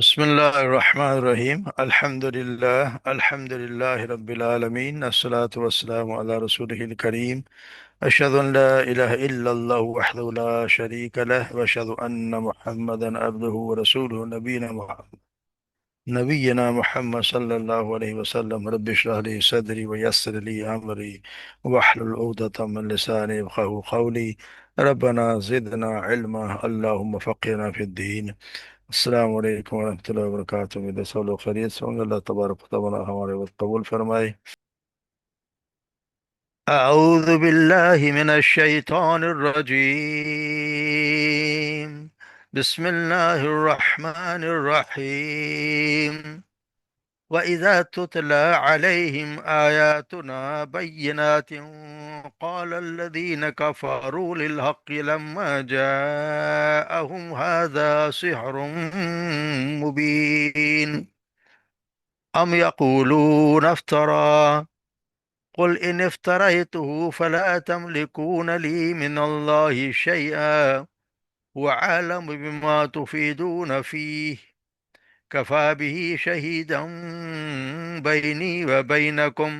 بسم الله الرحمن الرحيم الحمد لله رب العالمين الصلاة والسلام على رسوله الكريم أشهد أن لا إله إلا الله وحده لا شريك له وأشهد أن محمدا عبده ورسوله نبينا محمد صلى الله عليه وسلم رب اشرح لي صدري ويسر لي أمري واحلل عقدة من لساني يفقهوا قولي ربنا زدنا علما اللهم فقهنا في الدين۔ السلام علیکم ورحمۃ اللہ وبرکاتہ، میرے سب لوگ خیریت سے ہوں گے۔ اللہ تبارک و تعالیٰ ہمارے وقت قبول فرمائے۔ اعوذ باللہ من الشیطان الرجیم، بسم اللہ الرحمن الرحیم۔ وَإِذَا تُتْلَى عَلَيْهِمْ آيَاتُنَا بَيِّنَاتٍ قَالَ الَّذِينَ كَفَرُوا لِلْحَقِّ لَمَّا جَاءَهُمْ هَذَا سِحْرٌ مُبِينٌ أَمْ يَقُولُونَ افْتَرَى قُلْ إِنِ افْتَرَيْتُهُ فَلَا تَمْلِكُونَ لِي مِنَ اللَّهِ شَيْئًا وَأَعْلَمُ بِمَا تُفِيدُونَ فِيهِ كفى به شهيدا بيني وبينكم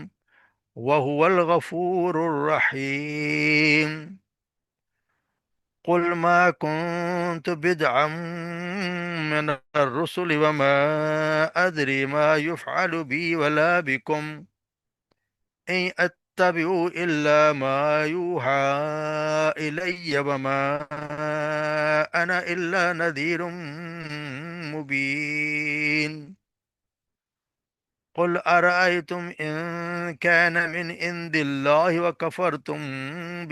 وهو الغفور الرحيم قل ما كنت بدعا من الرسل وما أدري ما يفعل بي ولا بكم إن أتبع إلا ما يوحى إلي وما أنا إلا نذير مبين قل أرأيتم إن كان من عند الله وكفرتم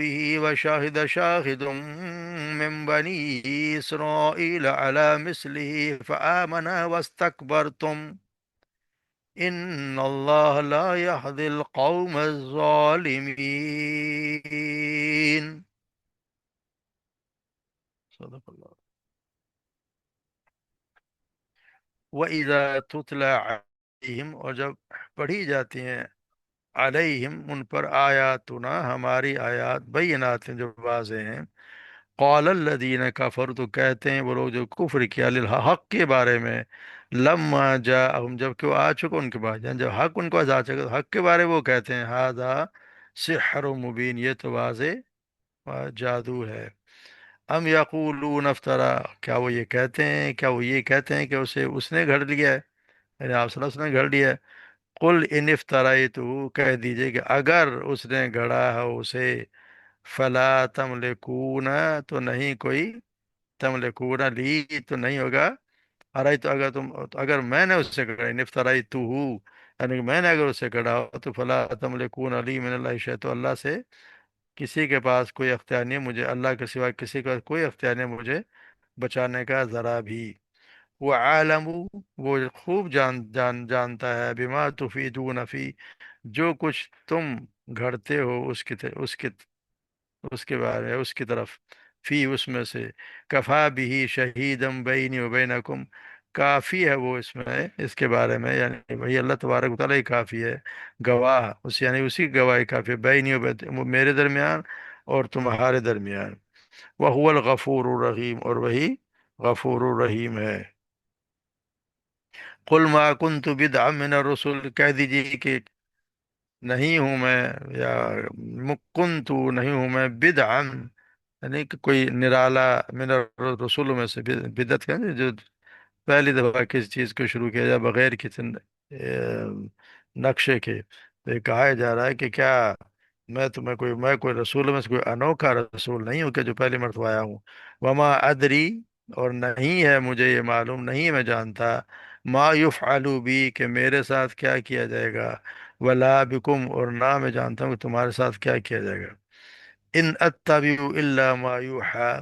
به وشاهد شاهد من بني إسرائيل على مثله فآمن واستكبرتم إن الله لا يهدي القوم الظالمين۔ صدق اللہ۔ وَإِذَا تُتْلَى عَلَيْهِمْ، اور جب پڑھی جاتی ہیں، علیہم ان پر، آیاتنا ہماری آیات، بینات جو واضح ہیں، قال الذین کفروا تو کہتے ہیں وہ لوگ جو کفر کیا، للحق کے بارے میں، لما جاءہم جب کہ وہ آ چکا ان کے پاس، یعنی جب حق ان کو آ چکا تو حق کے بارے میں وہ کہتے ہیں ھذا سحر مبین، یہ تو واضح جادو ہے۔ ام یقولون افطرا، کیا وہ یہ کہتے ہیں کہ اس نے گھڑ لیا ہے، یعنی آپ صلی اللہ علیہ وسلم نے گھڑ لیا ہے۔ قل ان افترائتہ، کہہ دیجئے کہ اگر اس نے گھڑا ہے اسے، فلا تملکون تو نہیں کوئی، تملکون لی تو نہیں ہوگا، ارے تو اگر میں نے اس سے گھڑا، ان افترائتہ یعنی کہ میں نے اگر اس سے گھڑا ہو تو فلا تملکون لی من اللہ شیء، تو اللہ سے کسی کے پاس کوئی اختیار نہیں ہے مجھے، اللہ کے سوا کسی کا کوئی اختیار نہیں ہے مجھے بچانے کا ذرا بھی۔ وہ عالم، وہ خوب جانتا ہے، بما تفیدون فی، جو کچھ تم گھڑتے ہو اس کے بارے میں، اس کی طرف، فی اس میں سے، کفا بھی شہیدم بینی و بینکم، کافی ہے وہ اس میں، اس کے بارے میں، یعنی وہی اللہ تبارک و تعالیٰ ہی کافی ہے، گواہ یعنی اسی کی گواہی کافی ہے، بینی و بین میرے درمیان اور تمہارے درمیان، وہ الغفور الرحیم، اور وہی غفور الرحیم ہے۔ قل ما کنت بدعا من الرسل، کہہ دیجیے کہ نہیں ہوں میں، یا کنت نہیں ہوں میں، بدعا یعنی کہ کوئی نرالا، من الرسول میں سے، بدعت ہے جو پہلی دفعہ کسی چیز کو شروع کیا جائے بغیر کسی نقشے کے، تو یہ کہا جا رہا ہے کہ کیا میں کوئی رسول میں سے کوئی انوکھا رسول نہیں ہوں کہ جو پہلی مرتبہ آیا ہوں۔ وما ادری، اور نہیں ہے مجھے یہ معلوم، نہیں میں جانتا، ما یفعل بی کہ میرے ساتھ کیا کیا جائے گا، ولا بکم اور نہ میں جانتا ہوں کہ تمہارے ساتھ کیا کیا جائے گا۔ ان اتبع الا ما یوحى،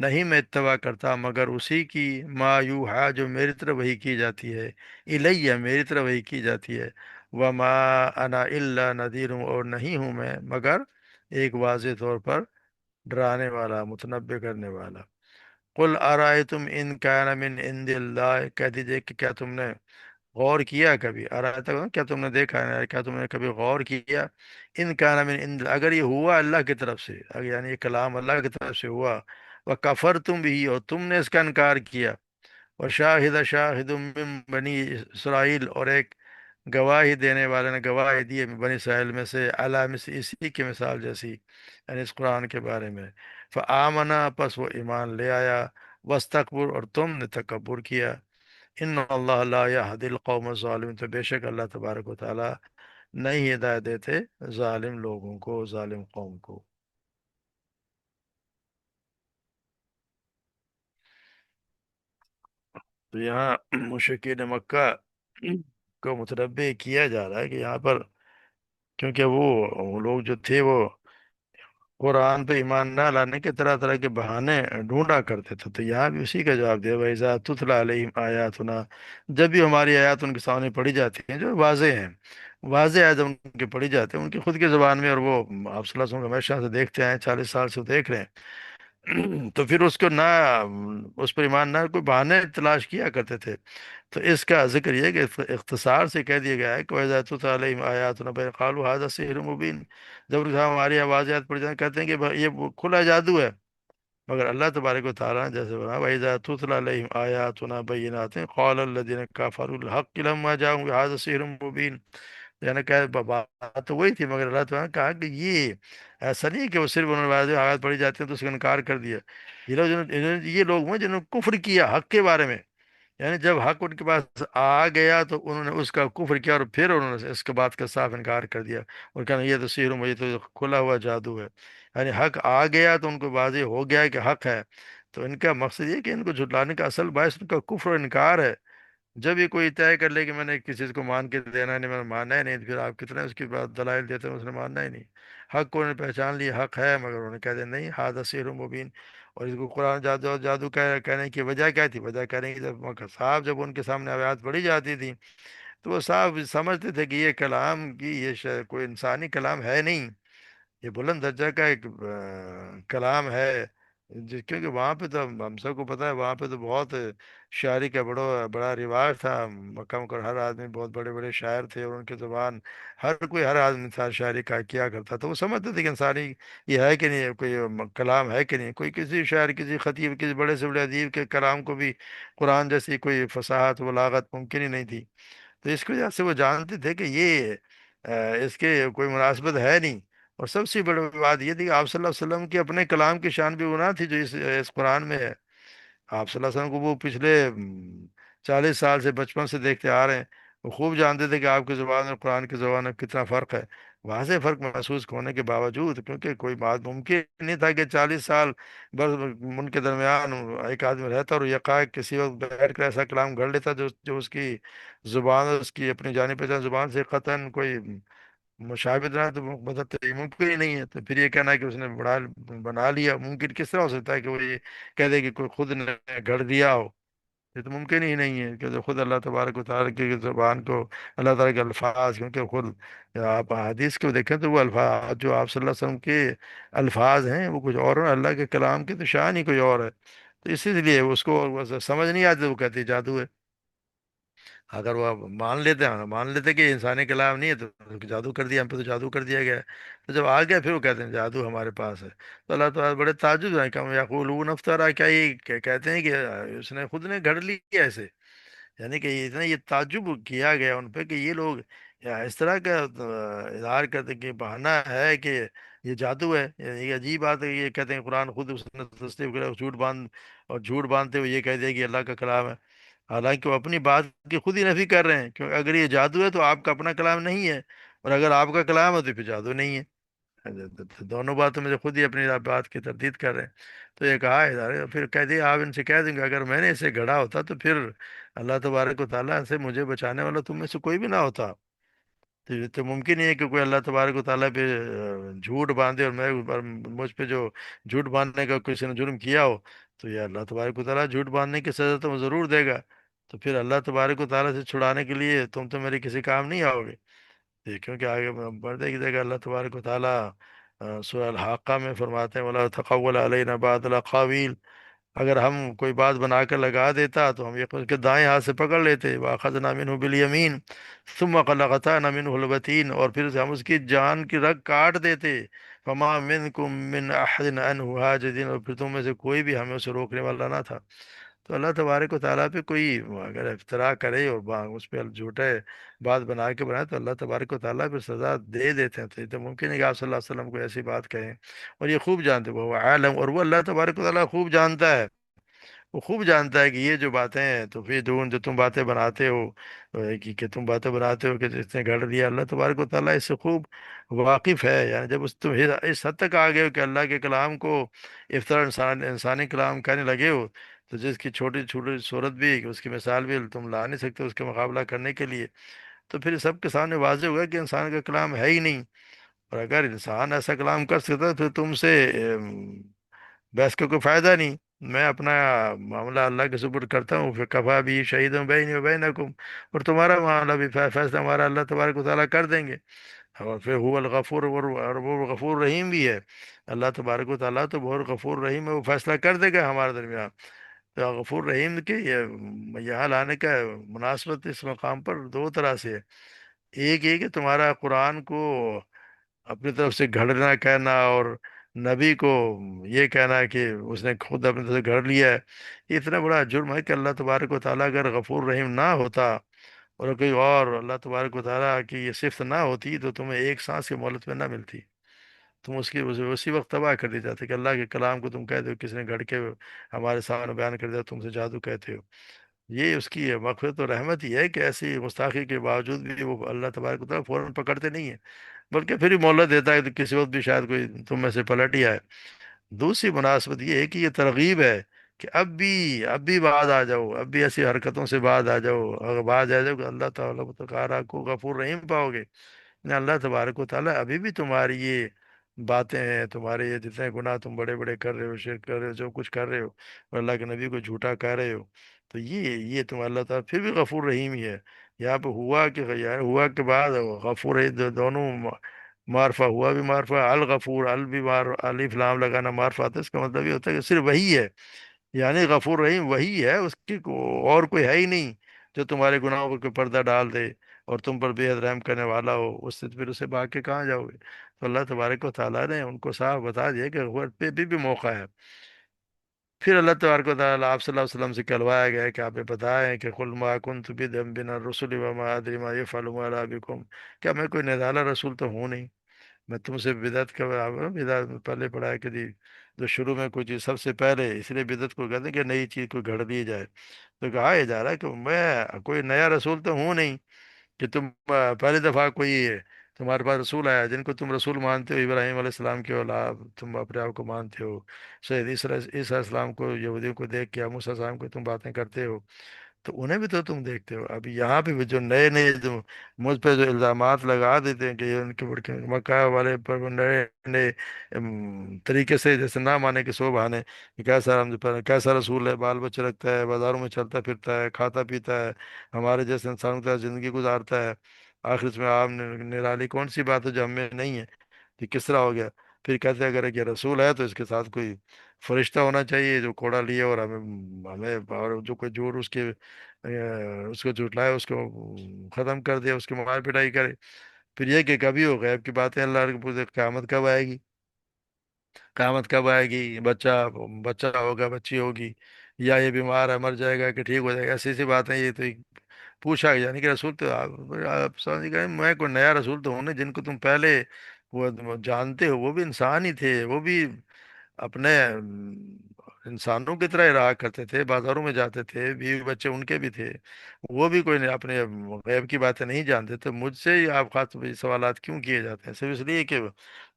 نہیں میں اتباع کرتا مگر اسی کی، ما یوحى جو میری طرف وحی کی جاتی ہے، الیہ میری طرف وحی کی جاتی ہے، وما انا الا نذیر، اور نہیں ہوں میں مگر ایک واضح طور پر ڈرانے والا، متنبع کرنے والا۔ قل ارائیتم ان کان من عند اللہ، کہہ دیجئے کہ کیا تم نے غور کیا کبھی، ارائیتم کیا تم نے دیکھا ہے، کیا تم نے کبھی غور کیا، ان کان من عند، اگر یہ ہوا اللہ کی طرف سے، یعنی یہ کلام اللہ کی طرف سے ہوا، وکفرتم بھی، اور تم نے اس کا انکار کیا، اور شاہد من بنی اسرائیل، اور ایک گواہی دینے والے نے گواہی دی ہے بنی اسرائیل میں سے، اسی کی مثال جیسی، یعنی اس قرآن کے بارے میں، فآمنا پس وہ ایمان لے آیا، واستکبر اور تم نے تکبر کیا، ان اللہ لا یہدی القوم الظالمین، تو بے شک اللہ تبارک و تعالی نہیں ہدایت دیتے ظالم لوگوں کو، ظالم قوم کو۔ تو یہاں مشرکین مکہ کو متنبع کیا جا رہا ہے کہ یہاں پر، کیونکہ وہ لوگ جو تھے وہ قرآن پہ ایمان نہ لانے کے طرح طرح کے بہانے ڈھونڈا کرتے تھے، تو یہاں بھی اسی کا جواب دیا، وَإِذَا تُتْلَى عَلَيْهِمْ آيَاتُنَا، جب بھی ہماری آیات ان کے سامنے پڑھی جاتی ہیں جو واضح ہیں، واضح آیات ان کی پڑھی جاتی ہیں ان کی خود کی زبان میں، اور وہ آپ صلی اللہ علیہ وسلم ہمیشہ سے دیکھتے ہیں، 40 سال سے دیکھ رہے ہیں تو پھر اس کو نہ، اس پر ایمان نہ، کوئی بہانے تلاش کیا کرتے تھے۔ تو اس کا ذکر یہ ہے کہ اختصار سے کہہ دیا گیا ہے کہ وَإِذَا تُتْلَى عَلَيْهِمْ آيَاتُنَا قَالُوا هَذَا سِحْرٌ مُبِينٌ، جب ان کے سامنے ہماری آواز پڑ جائیں کہتے ہیں کہ یہ وہ کھلا جادو ہے، مگر اللہ تبارک و تعالیٰ نے جیسے بنا وَإِذَا تُتْلَى عَلَيْهِمْ آيَاتُنَا بَيِّنَاتٍ قَالَ الَّذِينَ كَفَرُوا الْحَقَّ لَمَّا جَاءَهُمْ هَذَا سِحْرٌ مُبِينٌ، یعنی کہ بات تو وہی تھی، مگر اللہ تعالیٰ نے کہا کہ یہ ایسا نہیں کہ وہ صرف انہوں نے واضح آیات پڑھی جاتی ہیں تو اس کا انکار کر دیا، یہ لوگ ہیں جنہوں نے کفر کیا حق کے بارے میں، یعنی جب حق ان کے پاس آ گیا تو انہوں نے اس کا کفر کیا، اور پھر انہوں نے اس کے بات کا صاف انکار کر دیا، اور کہا یہ تو سحر، یہ تو کھلا ہوا جادو ہے، یعنی حق آ گیا تو ان کو واضح ہو گیا کہ حق ہے، تو ان کا مقصد یہ کہ ان کو جھٹلانے کا اصل باعث ان کا کفر و انکار ہے۔ جب یہ کوئی طے کر لے کہ میں نے کسی چیز کو مان کے دینا نہیں، میں نے ماننا ہی نہیں، تو پھر آپ کتنے اس کی بات دلائل دیتے ہیں، اس نے ماننا ہی نہیں، حق کو انہوں نے پہچان لیا، حق ہے، مگر انہوں نے کہہ دیا نہیں، ھذا سحر مبین۔ اور اس کو قرآن جادو جادو کہنے کی وجہ کیا تھی؟ وجہ کہنے کی جب صاحب جب ان کے سامنے آیات پڑھی جاتی تھی تو وہ صاحب سمجھتے تھے کہ یہ کلام کی یہ کوئی انسانی کلام ہے نہیں، یہ بلند درجہ کا ایک کلام ہے، کیونکہ وہاں پہ تو ہم سب کو پتہ ہے وہاں پہ تو بہت شاعری کا بڑا بڑا رواج تھا، مکہ میں ہر آدمی بہت بڑے بڑے شاعر تھے، اور ان کی زبان ہر آدمی تھا شاعری کا کیا کرتا تھا، وہ سمجھتے تھے کہ انسانی یہ ہے کہ نہیں، کوئی کلام ہے کہ نہیں، کوئی کسی شاعر کسی خطیب کسی بڑے سے بڑے ادیب کے کلام کو بھی قرآن جیسی کوئی فصاحت بلاغت ممکن ہی نہیں تھی، تو اس کی وجہ سے وہ جانتے تھے کہ یہ اس کے کوئی مناسبت ہے نہیں۔ اور سب سے بڑی بات یہ تھی کہ آپ صلی اللہ علیہ وسلم کے اپنے کلام کی شان بھی وہ نہ تھی جو اس قرآن میں ہے، آپ صلی اللہ علیہ وسلم کو وہ پچھلے 40 سال سے بچپن سے دیکھتے آ رہے ہیں، وہ خوب جانتے تھے کہ آپ کی زبان اور قرآن کی زبان میں کتنا فرق ہے، واضح فرق محسوس ہونے کے باوجود، کیونکہ کوئی بات ممکن نہیں تھا کہ 40 سال بس ان کے درمیان ایک آدمی رہتا اور یکایک کسی وقت بیٹھ کر ایسا کلام گھڑ لیتا جو اس کی زبان، اس کی اپنی جانی پہچان زبان سے قطعاً کوئی مشابہت نہ، تو مطلب تو یہ ممکن ہی نہیں ہے، تو پھر یہ کہنا ہے کہ اس نے بنا لیا، ممکن کس طرح ہو سکتا ہے کہ وہ یہ کہہ دے کہ کوئی خود نے گھڑ دیا ہو؟ یہ تو ممکن ہی نہیں ہے کہ جو خود اللہ تبارک و تعالیٰ کی زبان کو، اللہ تعالیٰ کے الفاظ، کیونکہ خود آپ حدیث کو دیکھیں تو وہ الفاظ جو آپ صلی اللہ علیہ وسلم کے الفاظ ہیں وہ کچھ اور ہیں، اللہ کے کلام کی تو شان ہی کوئی اور ہے، تو اسی لیے اس کو سمجھ نہیں آتی، وہ کہتے جادو ہے۔ اگر وہ مان لیتے کہ یہ انسانی کلام نہیں ہے تو جادو کر دیا، ہم پہ تو جادو کر دیا گیا ہے، تو جب آ گیا پھر وہ کہتے ہیں جادو ہمارے پاس ہے، تو اللہ تعالیٰ بڑے تعجب ہیں کہ ہم یقولون افطرا، کیا یہ کہتے ہیں کہ اس نے خود نے گھڑ لی ایسے، یعنی کہ اتنا یہ تعجب کیا گیا ان پہ کہ یہ لوگ اس طرح کا اظہار کرتے ہیں کہ بہانہ ہے کہ یہ جادو ہے، یعنی یہ عجیب بات ہے، یہ کہتے ہیں قرآن خود اس نے تصدیق کرا، جھوٹ باندھتے ہوئے یہ کہہ دیا کہ اللہ کا کلام ہے، حالانکہ وہ اپنی بات کی خود ہی نفی کر رہے ہیں، کیونکہ اگر یہ جادو ہے تو آپ کا اپنا کلام نہیں ہے، اور اگر آپ کا کلام ہے تو پھر جادو نہیں ہے، دونوں باتوں میں سے خود ہی اپنی بات کی تردید کر رہے ہیں۔ تو یہ کہا ادارے، پھر کہہ دیا آپ ان سے کہہ دیں گے اگر میں نے اسے گھڑا ہوتا تو پھر اللہ تبارک و تعالیٰ سے مجھے بچانے والا تم میں سے کوئی بھی نہ ہوتا، تو یہ تو ممکن ہی ہے کہ کوئی اللہ تبارک و تعالیٰ پہ جھوٹ باندھے، اور مجھ پہ جو جھوٹ باندھنے کا کسی نے جرم کیا ہو، تو یہ اللہ تبارک و تعالیٰ جھوٹ باندھنے کی سزا تو وہ ضرور دے گا، تو پھر اللہ تبارک و تعالیٰ سے چھڑانے کے لیے تم تو میری کسی کام نہیں آؤ گے، کیونکہ آگے بڑھتے کی جگہ اللہ تبارک و تعالیٰ سورہ الحاقہ میں فرماتے ہیں وَلَا تَقَوَّلَ عَلَيْنَا بَعْضَ الْأَقَاوِيلِ، اگر ہم کوئی بات بنا کر لگا دیتا تو ہم یہ اس کے دائیں ہاتھ سے پکڑ لیتے، وَأَخَذْنَا مِنْهُ بِالْيَمِينِ ثُمَّ لَقَطَعْنَا مِنْهُ الْوَتِينَ، اور پھر ہم اس کی جان کی رگ کاٹ دیتے، فَمَا مِنْكُمْ مِنْ أَحَدٍ عَنْهُ حَاجِزِينَ، اور پھر تم میں سے کوئی بھی ہمیں اسے روکنے والا نہ تھا، تو اللہ تبارک و تعالیٰ پہ کوئی اگر افترا کرے اور اس پہ جھوٹے بات بنا کے بنائے، تو اللہ تبارک و تعالیٰ پہ سزا دے دیتے ہیں. تو یہ تو ممکن ہے کہ آپ صلی اللہ علیہ وسلم کو ایسی بات کہیں، اور یہ خوب جانتے، وہ عالم، اور وہ اللہ تبارک و تعالیٰ خوب جانتا ہے. وہ خوب جانتا ہے کہ یہ جو باتیں ہیں، تو پھر جو تم باتیں بناتے ہو، کہ تم باتیں بناتے ہو کہ جس نے گھڑ دیا، اللہ تبارک و تعالیٰ اس سے خوب واقف ہے. یعنی جب تم اس حد تک آ گئے ہو کہ اللہ کے کلام کو افطار انسانی کلام کہنے لگے ہو، تو جس کی چھوٹی چھوٹی صورت بھی، اس کی مثال بھی تم لا نہیں سکتے اس کے مقابلہ کرنے کے لیے، تو پھر سب کے سامنے واضح ہوگا کہ انسان کا کلام ہے ہی نہیں. اور اگر انسان ایسا کلام کر سکتا ہے، تو تم سے بحث کا کوئی فائدہ نہیں. میں اپنا معاملہ اللہ کے سپرد کرتا ہوں، پھر کفا بھی شہید ہوں بینی و بینکم، اور تمہارا معاملہ بھی فیصلہ ہمارا اللہ تبارک و تعالیٰ کر دیں گے. اور پھر هو الغفور، اور وہ غفور رحیم بھی ہے. اللہ تبارک و تعالیٰ تو بہت غفور رحیم ہے، وہ فیصلہ کر دے گا ہمارے درمیان. تو غفور رحیم کے یہاں لانے کا مناسبت اس مقام پر دو طرح سے ہے. ایک یہ کہ تمہارا قرآن کو اپنی طرف سے گھڑنا کہنا، اور نبی کو یہ کہنا کہ اس نے خود اپنی طرف سے گھڑ لیا ہے، یہ اتنا بڑا جرم ہے کہ اللہ تبارک و تعالیٰ اگر غفور رحیم نہ ہوتا، اور کوئی اور اللہ تبارک و تعالیٰ کی یہ صفت نہ ہوتی، تو تمہیں ایک سانس کی مہلت میں نہ ملتی. تم اس کی اسی وقت تباہ کر دی جاتے کہ اللہ کے کلام کو تم کہتے ہو کسی نے گھڑ کے ہمارے سامنے بیان کر دیا، تم سے جادو کہتے ہو. یہ اس کی مغفرت و رحمت ہی ہے کہ ایسی گستاخی کے باوجود بھی وہ اللہ تبارک و تعالیٰ فوراً پکڑتے نہیں ہیں، بلکہ پھر بھی مہلت دیتا ہے کہ کسی وقت بھی شاید کوئی تم میں سے پلٹ ہی آئے. دوسری مناسبت یہ ہے کہ یہ ترغیب ہے کہ اب بھی باز آ جاؤ، اب بھی ایسی حرکتوں سے باز آ جاؤ. اگر باز آ جاؤ کہ اللہ تعالیٰ تعالیٰ کو غفور رحیم پاؤ گے. نہ اللہ تبارک و تعالیٰ ابھی بھی تمہاری یہ باتیں ہیں، تمہارے یہ جتنے گناہ تم بڑے بڑے کر رہے ہو، شرک کر رہے ہو، جو کچھ کر رہے ہو، اور اللہ کے نبی کو جھوٹا کہہ رہے ہو، تو یہ تم اللہ تعالیٰ پھر بھی غفور رحیم ہی ہے. یہاں پہ ہوا کہ یعنی ہوا کے بعد غفور ہے، دونوں معرفہ، ہوا بھی معرفہ، الغفور ال بھی الف لام لگانا معرفہ تھا. اس کا مطلب یہ ہوتا ہے کہ صرف وہی ہے، یعنی غفور رحیم وہی ہے، اس کی اور کوئی ہے ہی نہیں جو تمہارے گناہوں پر پردہ ڈال دے اور تم پر بے حد رحم کرنے والا ہو. اس سے پھر اسے بھاگ کے کہاں جاؤ گے؟ تو اللہ تبارک و تعالیٰ نے ان کو صاف بتا دیا کہ غفور پہ بھی موقع ہے. پھر اللہ تبارک و تعالیٰ آپ صلی اللہ علیہ وسلم سے کہلوایا گیا ہے کہ آپ یہ بتائیں کہ قل ما کنت بدعا من الرسل وما ادری ما يفعل ولا بكم، کیا میں کوئی نرالا رسول تو ہوں نہیں؟ میں تم سے بدعت کا بدعت پہلے پڑھا ہے کہ جو شروع میں کوئی چیز سب سے پہلے، اس لیے بدعت کو کہتے ہیں کہ نئی چیز کو گھڑ دی جائے. تو کہا یہ جا رہا ہے کہ میں کوئی نیا رسول تو ہوں نہیں کہ تم پہلی دفعہ کوئی تمہارے پاس رسول آیا جن کو تم رسول مانتے ہو، ابراہیم علیہ السلام کے اولاد تم اپنے آپ کو مانتے ہو، سید عیسیٰ عیسیٰ السلام کو، یہودیوں کو دیکھ کے، موسیٰ السلام کو تم باتیں کرتے ہو، تو انہیں بھی تو تم دیکھتے ہو. ابھی یہاں پہ بھی جو نئے نئے جو مجھ پہ جو الزامات لگا دیتے ہیں کہ یہ ان کے مکہ والے پر وہ نئے نئے طریقے سے جیسے نہ مانے کہ سو بہانے کہ کیسا رسول ہے، بال بچے رکھتا ہے، بازاروں میں چلتا پھرتا ہے، کھاتا پیتا ہے، ہمارے جیسے انسانوں کے ساتھ زندگی گزارتا ہے. آخر اس میں آپ نرالی کون سی بات ہے جو ہمیں نہیں ہے؟ یہ کس طرح ہو گیا؟ پھر کہتے ہیں اگر یہ رسول ہے تو اس کے ساتھ کوئی فرشتہ ہونا چاہیے جو کوڑا لیے اور ہمیں اور جو کوئی جھوٹ اس کو جھٹلائے، اس کو ختم کر دے، اس کی مار پٹائی کرے. پھر یہ کہ کبھی ہو غیب کی باتیں اللہ کے پوچھے قیامت کب آئے گی، قیامت کب آئے گی، بچہ بچہ ہوگا، بچی ہوگی، یا یہ بیمار ہے مر جائے گا کہ ٹھیک ہو جائے گا، ایسی ایسی باتیں. یہ تو پوچھا گیا، یعنی کہ رسول تو آپ سمجھ گئے میں کوئی نیا رسول تو ہوں نہیں. جن کو تم پہلے وہ جانتے ہو وہ بھی انسان ہی تھے، وہ بھی اپنے انسانوں کی طرح ہی رہا کرتے تھے، بازاروں میں جاتے تھے، بیوی بچے ان کے بھی تھے، وہ بھی کوئی اپنے غیب کی باتیں نہیں جانتے. تو مجھ سے ہی آپ خاص سوالات کیوں کیے جاتے ہیں؟ صرف اس لیے کہ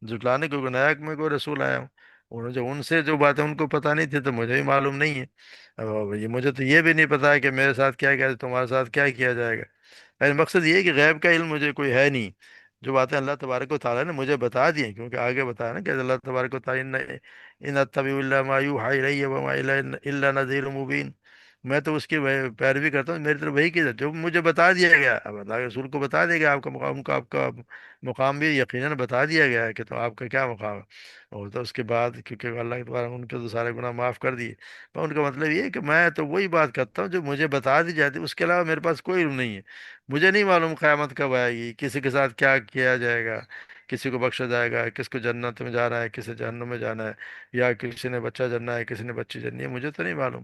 جھٹلانے کو نیا میں کوئی رسول آیا ہوں. ان سے جو باتیں ان کو پتہ نہیں تھی تو مجھے بھی معلوم نہیں ہے. اب مجھے تو یہ بھی نہیں پتا ہے کہ میرے ساتھ کیا کیا تمہارے ساتھ کیا کیا جائے گا. یعنی مقصد یہ ہے کہ غیب کا علم مجھے کوئی ہے نہیں. جو باتیں اللہ تبارک و تعالیٰ نے مجھے بتا دی ہیں، کیونکہ آگے بتایا نا کہ اللہ تبارک و تعالیٰ ان اتبع الا ما یوحی الی وما الا نذیر مبین، میں تو اس کی پیروی کرتا ہوں، میری طرف وہی کی جو مجھے بتا دیا گیا. اب اللہ کے رسول کو بتا دیا گیا آپ کا مقام، کا آپ کا مقام بھی یقیناً بتا دیا گیا ہے کہ تو آپ کا کیا مقام ہے. اور تو اس کے بعد کیونکہ اللہ کے دوارا ان کے تو سارے گناہ معاف کر دیے، تو ان کا مطلب یہ ہے کہ میں تو وہی بات کرتا ہوں جو مجھے بتا دی جاتی ہے، اس کے علاوہ میرے پاس کوئی علم نہیں ہے. مجھے نہیں معلوم قیامت کب آئے گی، کسی کے ساتھ کیا کیا جائے گا، کسی کو بخشا جائے گا، کس کو جنت میں جانا ہے، کسی جہنم میں جانا ہے، یا کسی نے بچہ جننا ہے، کسی نے بچی جننی ہے، مجھے تو نہیں معلوم.